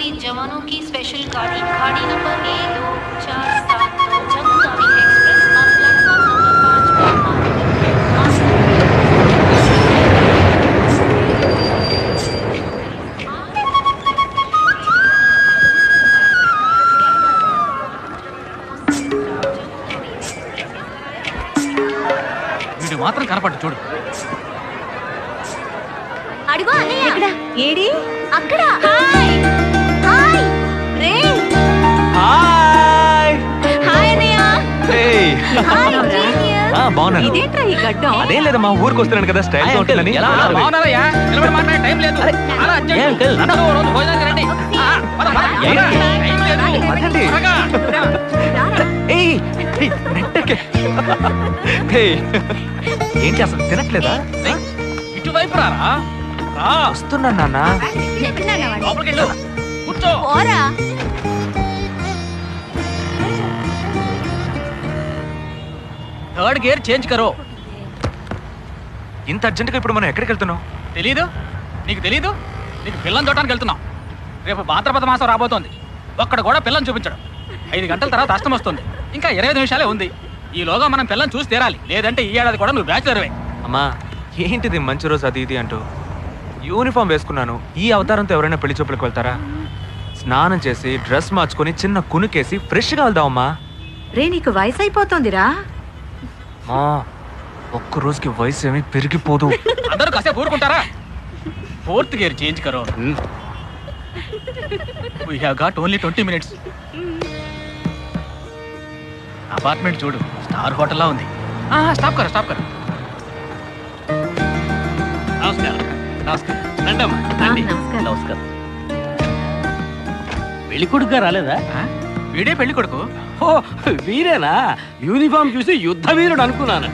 सभी जवानों की स्पेशल गाड़ी गाड़ी number A2479 Jammu Tawi express on platform number 5 వీడు మాత్రం కనపడ్డు చూడు. అడుగు అన్నయ్య. ఎక్కడ? ఏడి? అక్కడ. హాయ్ హాయ్ రే. హాయ్ హాయ్ అన్నయ్య. Hey hi genius. బాగున్నాను. ఇదేంట్రా ఈ గడ్డం? అదేం లేదమ్మా, ఊరికి వస్తున్నాను కదా, స్టైల్ గా ఉంటుందని. బాగున్నారయ్యా? నిలబడి మాట్లాడే టైం లేదు. అలా అర్జెంట్. అందరూ ఓ రోజు భోజనానికి రండి. పద, పద. టైం లేదు. పదండి. త్వరగా. ఏయ్, ఏయ్, నెట్టకే. ఏయ్, ఏంటి అసలు తినట్లేదా? ఏయ్, ఇటువైపు రారా. రా. వస్తున్నాను నాన్న. లోపలికి వెళ్ళు. కూర్చో. పోరా. థర్డ్ గేర్ చేంజ్ కరో. ఇంత అర్జెంట్గా ఇప్పుడు మనం ఎక్కడికి వెళ్తున్నాం? తెలీదు? నీకు తెలీదు? నీకు పిల్లని చూడటానికి వెళ్తున్నాం. రేపు భాద్రపద మాసం రాబోతోంది. ఒక్కడ కూడా పిల్లని చూపించడం. 5 గంటల తర్వాత అష్టం వస్తుంది. ఇంకా 25 నిమిషాలే ఉంది. ఈలోగా మనం పిల్లని చూసి తీరాలి. లేదంటే ఈ ఏడాది కూడా నువ్వు బ్యాచులర్వే. అమ్మా, ఏంటిది మంచి రోజు అది ఇది అంటూ యూనిఫామ్ వేసుకున్నాను. ఈ అవతారంతో ఎవరైనా పెళ్లి చూపులకు వెళ్తారా? స్నానం చేసి డ్రెస్ మార్చుకొని చిన్న కునుకేసి ఫ్రెష్గా వెళ్దామమ్మా. రే, నీకు వయసు అయిపోతుందిరా. మా ఒక్క రోజుకి వయసు ఏమి పెరిగిపోదు. అందరూ కాసేపు ఊరుకుంటారా? ఫోర్త్ గేర్ చేంజ్ కరో. We have got only 20 minutes. Apartment చూడు, స్టార్ హోటల్ లా ఉంది. స్టాప్ కర, స్టాప్ కర. నమస్కారం. నమస్కారం. రండమ్మా, రండి. నమస్కారం. పెళ్లి కొడుకుగా రాలేదా? వీడే పెళ్లి కొడుకు. ఓ, వీరేనా? యూనిఫామ్ చూసి యుద్ధ వీరుడు అనుకున్నాను.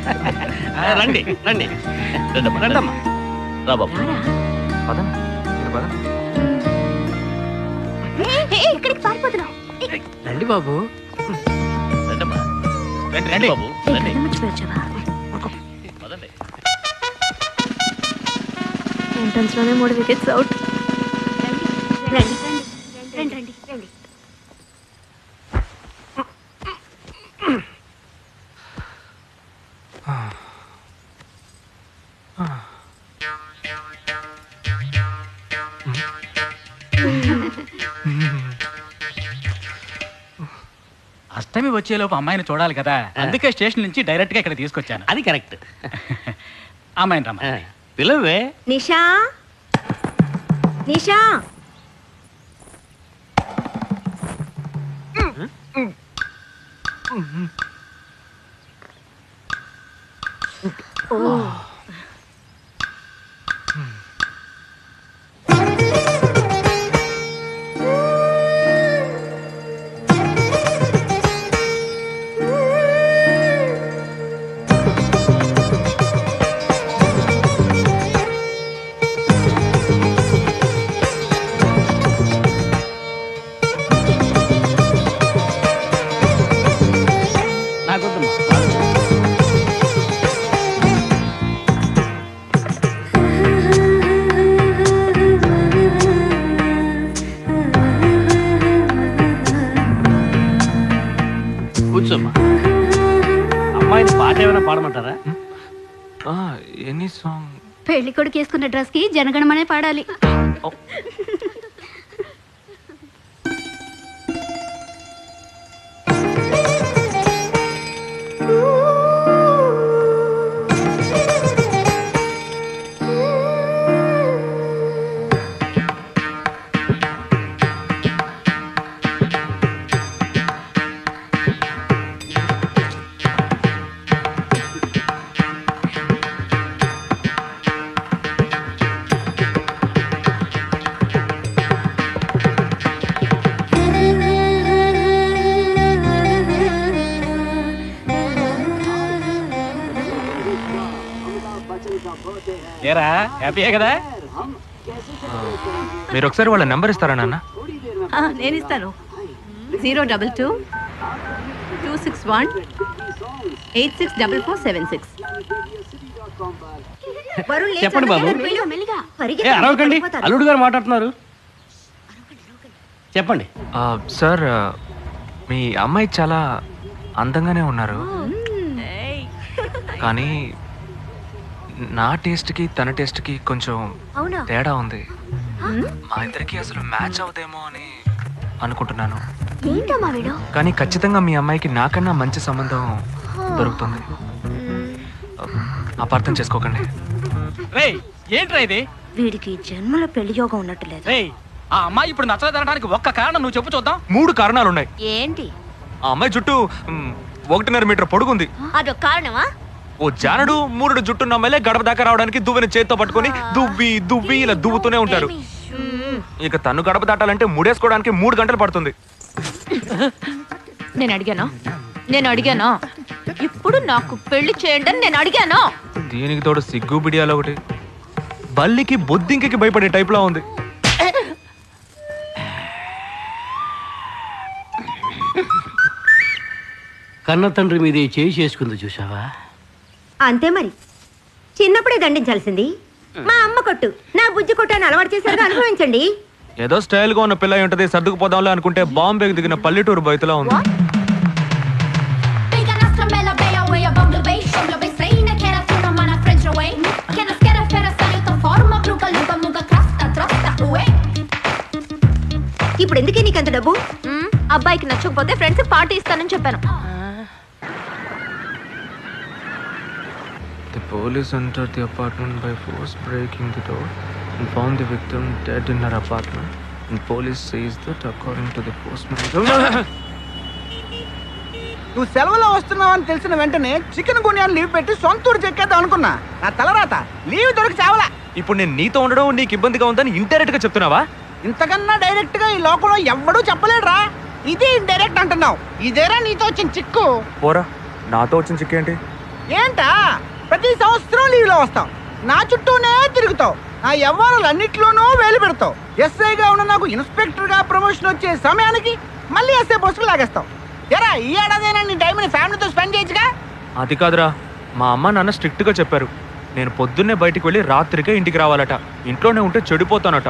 రండి రండి రండమ్మా. రా బాబు. పదండి, మీరు పదండి. ఇక్కడికి పారిపోతున్నావు. రండి బాబు. రండమ్మా. రండి రండి బాబు, రండి. పదండి. ఎంట్రన్స్ లోనే 3 వికెట్స్ అవుట్. రండి రండి రండి రండి. అష్టమి వచ్చేలోపు అమ్మాయిని చూడాలి కదా, అందుకే స్టేషన్ నుంచి డైరెక్ట్ గా ఇక్కడ తీసుకొచ్చాను. అది కరెక్ట్. అమ్మాయిని రమ్మా. పిలవే. నిషా, నిషా. కూర్చోమ్మా. అమ్మాయిని పాట ఏమైనా పాడమంటారా? Any song. పెళ్లి కొడుకు వేసుకున్న డ్రెస్ కి జనగణమనే పాడాలి. ఏరా, హ్యాపీయే కదా? మీరు ఒకసారి వాళ్ళ నెంబర్ ఇస్తారా నాన్న? నేను ఇస్తాను. 022 261 864476. చెప్పండి బాబు. అరవకండి, అల్లుడు గారు మాట్లాడుతున్నారు. చెప్పండి. సార్ మీ అమ్మాయి చాలా అందంగానే ఉన్నారు, కానీ నా టేస్ట్కి తన టేస్ట్కి కొంచెం అవునా? తేడా ఉంది. మా ఇద్దరికి అసలు మ్యాచ్ అవుదేమో అని అనుకుంటున్నాను. ఏంటమ్మా వీడు? కానీ ఖచ్చితంగా మీ అమ్మాయికి నాకన్నా మంచి సంబంధం దొరుకుతుంది. అపార్థం చేసుకోకండి. రేయ్ ఏంట్రా ఇది? వీడికి జన్మలో పెళ్లి యోగం ఉన్నట్టు లేదు. రేయ్ ఆ అమ్మాయి ఇప్పుడు నచ్చలేదనడానికి ఒక్క కారణం నువ్వు చెప్పు చూద్దాం. 3 కారణాలు ఉన్నాయి. ఏంటి? ఆ అమ్మాయి జుట్టు 1.5 మీటర్ పొడుగుంది. అదొక కారణమా? ఓ జానడు 3 జుట్టున్న అమ్మాయిలే గడప దాకా రావడానికి దువ్వెని చేత్తో పట్టుకొని దువ్వి ఇలా దువ్వుతూనే ఉంటారు. ఇక తను గడప దాటాలంటే ముడేసుకోవడానికి 3 గంటలు పడుతుంది. నేను అడిగానా? ఇప్పుడు నాకు పెళ్లి చేయండి అని నేను అడిగాను. దీనికి తోడు సిగ్గు బిడియాలో ఒకటి బల్లికి బొద్దింకకి భయపడే టైప్ లా ఉంది. కన్న తండ్రి మీద చేయి చేసుకుంది చూసావా? అంతే మరి, చిన్నప్పుడే దండించాల్సింది. మా అమ్మ కొట్టు, నా బుజ్జి కొట్టు అని అలవాటు చేశారు, అనుభవించండి. ఏదో స్టైల్ గా ఉన్న పిల్ల ఉంటది, సర్దుకుపోదాంలే అనుకుంటే బాంబేకి దిగిన పల్లెటూరు బయటలా ఉంది. ఇప్పుడు ఎందుకే నీకు అంత డబ్బు? అబ్బాయికి నచ్చకపోతే ఫ్రెండ్స్ పార్టీ ఇస్తానని చెప్పాను. The police entered the apartment by force, breaking the door and found the victim dead in her apartment. And police says that according to the postman. నువ్వు సెలవులో వస్తున్నావని తెలిసిన వెంటనే చికెన్ గునియాన్ని లీవ్ పెట్టి సొంత ఊరు చెక్కేద్దాం అనుకున్నా. నా తలరాత లీవ్ దొరికి చావలా. ఇప్పుడు నేను నీతో ఉండడం నీకు ఇబ్బందిగా ఉందని ఇండైరెక్ట్ గా చెప్తున్నావా? ఇంతకన్నా డైరెక్ట్ గా ఈ లోకంలో ఎవ్వడూ చెప్పలేడురా. ఇది ఇండైరెక్ట్ అంటున్నావు. ఇదేరా నీతో వచ్చిన చిక్కు. పోరా, నాతో వచ్చిన చిక్కేంటి? ఏంటా ప్రతి సంవత్సరం లీవ్ లో వస్తావు, నా చుట్టూనే తిరుగుతావు, నా వ్యవహారాలన్నిట్లోనూ వేలు పెడతావు. ఎస్ఐగా ఉన్న నాకు ఇన్స్పెక్టర్ గా ప్రమోషన్ వచ్చే సమయానికి మళ్ళీ ఎస్ఐ పోస్టుకు లాగేస్తావు. ఎరా ఈ ఏడాదైనా నీ టైంని ఫ్యామిలీతో స్పెండ్ చేయొచ్చుగా. అది కాదురా, మా అమ్మ నాన్న స్ట్రిక్ట్ గా చెప్పారు. నేను పొద్దున్నే బయటికి వెళ్ళి రాత్రికే ఇంటికి రావాలట. ఇంట్లోనే ఉంటే చెడిపోతానట.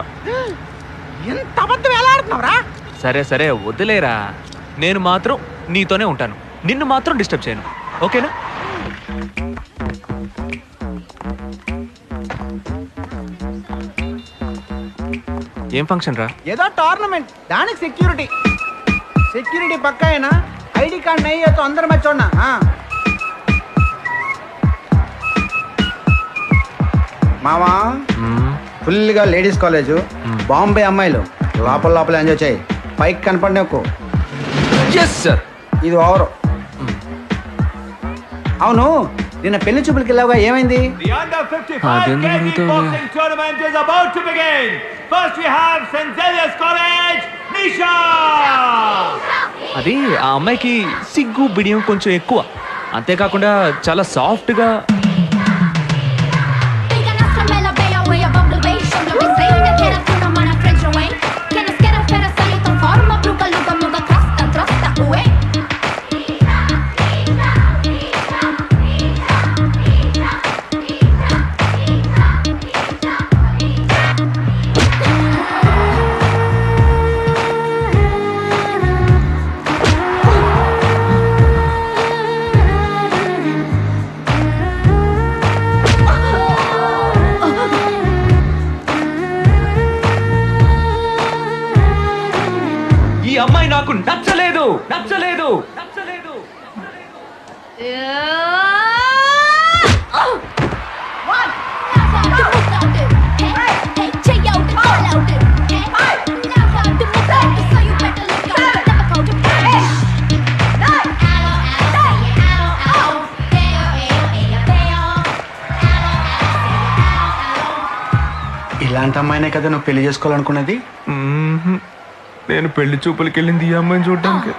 ఎంత అబద్ధం ఎలా ఆడుతున్నావురా? సరే సరే వదిలేరా, నేను మాత్రం నీతోనే ఉంటాను, నిన్ను మాత్రం డిస్టర్బ్ చేయను, ఓకేనా? ఏం ఫంక్షన్ రా? ఏదో టోర్నమెంట్, దానికి సెక్యూరిటీ పక్కా అయినా ఐడి కార్డ్ నయ్యి तो अंदर मत छोड़ना. మామా ఫుల్గా లేడీస్ కాలేజ్, బాంబే అమ్మాయిలు లోపల ఎంజాయ్ చేయి, పైకి కనపడినకు. ఇది ఓవరు. అవును, నిన్న పెళ్లి చూపులకి వెళ్ళావుగా, ఏమైంది? అది ఆ అమ్మాయికి సిగ్గు బిడియం కొంచెం ఎక్కువ, అంతేకాకుండా చాలా సాఫ్ట్ గా. ఈ అమ్మాయి నాకు నచ్చలేదు. ఇలాంటి అమ్మాయినే కదా నువ్వు పెళ్లి చేసుకోవాలనుకున్నది? నేను పెళ్లి చూపులకి వెళ్ళింది ఈ అమ్మాయిని చూడడానికి.